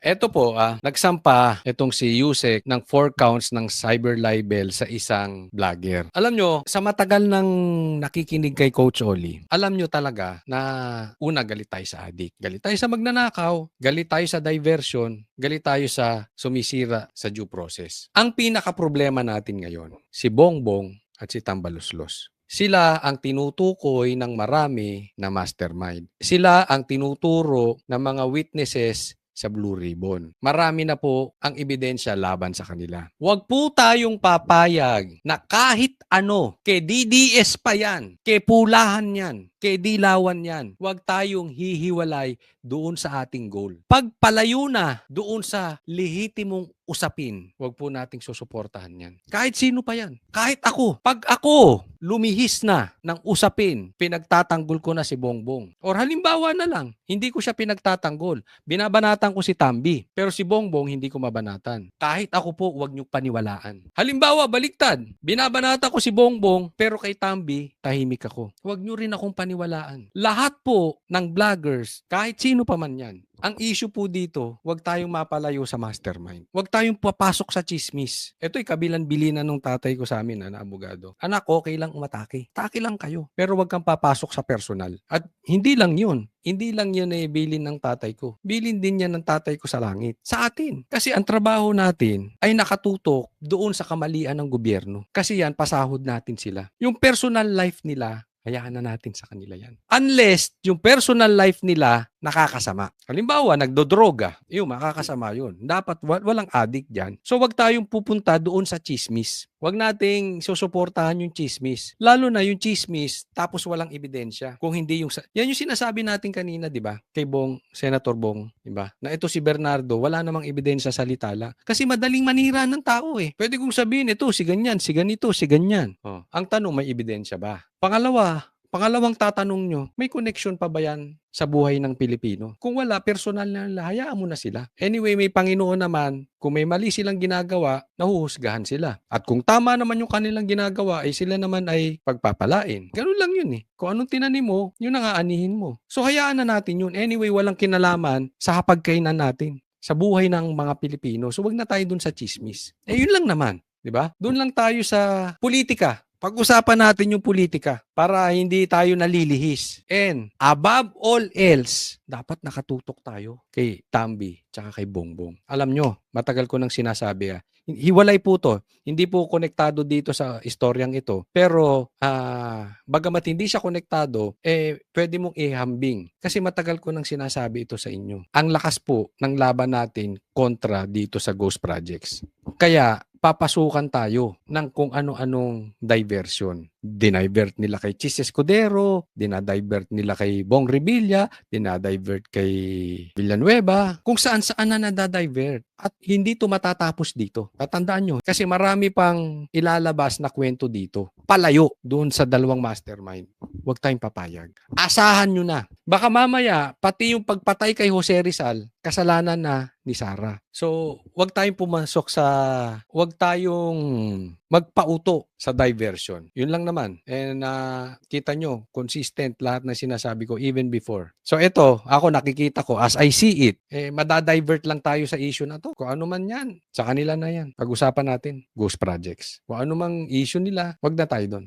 Eto po, nagsampa itong si Yusek ng 4 counts ng cyber libel sa isang vlogger. Alam nyo, sa matagal ng nakikinig kay Coach Oli, alam nyo talaga na una galit tayo sa addict, galit tayo sa magnanakaw, galit tayo sa diversion, galit tayo sa sumisira sa due process. Ang pinaka-problema natin ngayon, si Bongbong at si Tambaluslos. Sila ang tinutukoy ng marami na mastermind. Sila ang tinuturo ng mga witnesses sa Blue Ribbon. Marami na po ang ebidensya laban sa kanila. Huwag po tayong papayag na kahit ano, kay DDS pa yan, kay pulahan yan, kay dilawan yan. Huwag tayong hihiwalay doon sa ating goal. Pagpalayo na doon sa lehitimong usapin, huwag po nating susuportahan yan. Kahit sino pa yan. Kahit ako. Pag ako lumihis na ng usapin, pinagtatanggol ko na si Bongbong. Or halimbawa na lang, hindi ko siya pinagtatanggol. Binabanatan ko si Tambi. Pero si Bongbong, hindi ko mabanatan. Kahit ako po, huwag niyong paniwalaan. Halimbawa, baliktad. Binabanatan ko si Bongbong, pero kay Tambi, tahimik ako. Huwag niyo rin akong paniwalaan. Lahat po ng vloggers, kahit sino pa man yan, ang issue po dito, huwag tayong mapalayo sa mastermind. Huwag tayong papasok sa chismis. Ito'y kabilan-bilinan ng tatay ko sa amin na abogado. Anak, okay lang umatake. Take lang kayo. Pero huwag kang papasok sa personal. At hindi lang yun. Hindi lang yun ay bilin ng tatay ko. Bilin din yan ng tatay ko sa langit. Sa atin. Kasi ang trabaho natin ay nakatutok doon sa kamalian ng gobyerno. Kasi yan, pasahod natin sila. Yung personal life nila, hayaan na natin sa kanila yan. Unless yung personal life nila nakakasama. Halimbawa, nagdodroga. Yung makakasama yun. Dapat walang addict dyan. So, wag tayong pupunta doon sa chismis. Wag nating susuportahan yung chismis. Lalo na yung chismis tapos walang ebidensya. Kung hindi yung... Yan yung sinasabi natin kanina, di ba? Kay Senator Bong, di ba? Na ito si Bernardo, wala namang ebidensya sa litala. Kasi madaling manira ng tao eh. Pwede kong sabihin, ito, si ganyan, si ganito, si ganyan. Oh. Ang tanong, may ebidensya ba? Pangalawang tatanong nyo, may connection pa ba yan sa buhay ng Pilipino? Kung wala, personal na nila, hayaan mo na sila. Anyway, may Panginoon naman, kung may mali silang ginagawa, nahuhusgahan sila. At kung tama naman yung kanilang ginagawa, ay sila naman ay pagpapalain. Ganun lang yun eh. Kung anong tinanim mo, yun ang aanihin mo. So hayaan na natin yun. Anyway, walang kinalaman sa hapagkainan natin, sa buhay ng mga Pilipino. So wag na tayo dun sa chismis. Yun lang naman. Diba? Doon lang tayo sa politika. Pag-usapan natin yung politika para hindi tayo nalilihis. And above all else, dapat nakatutok tayo kay Tambi tsaka kay Bongbong. Alam nyo, matagal ko nang sinasabi hiwalay po to. Hindi po konektado dito sa istoryang ito. Pero bagamat hindi siya konektado, pwede mong ihambing. Kasi matagal ko nang sinasabi ito sa inyo. Ang lakas po ng laban natin kontra dito sa Ghost Projects. Kaya papasukan tayo ng kung ano-anong diversion. Dinivert nila kay Chis Escudero, dinadivert nila kay Bong Revilla, dinadivert kay Villanueva, kung saan-saan na nadadivert. At hindi to matatapos dito. Tatandaan nyo, kasi marami pang ilalabas na kwento dito. Palayo doon sa dalawang mastermind. Huwag tayong papayag. Asahan nyo na. Baka mamaya, pati yung pagpatay kay Jose Rizal, kasalanan na ni Sara. So, huwag tayong huwag tayong magpauto sa diversion. Yun lang naman. And kita nyo, consistent lahat ng sinasabi ko even before. So ito, ako nakikita ko, as I see it, madadivert lang tayo sa issue na to. Kung ano man yan, sa kanila na yan. Pag-usapan natin, Ghost Projects. Kung ano mang issue nila, wag na tayo doon.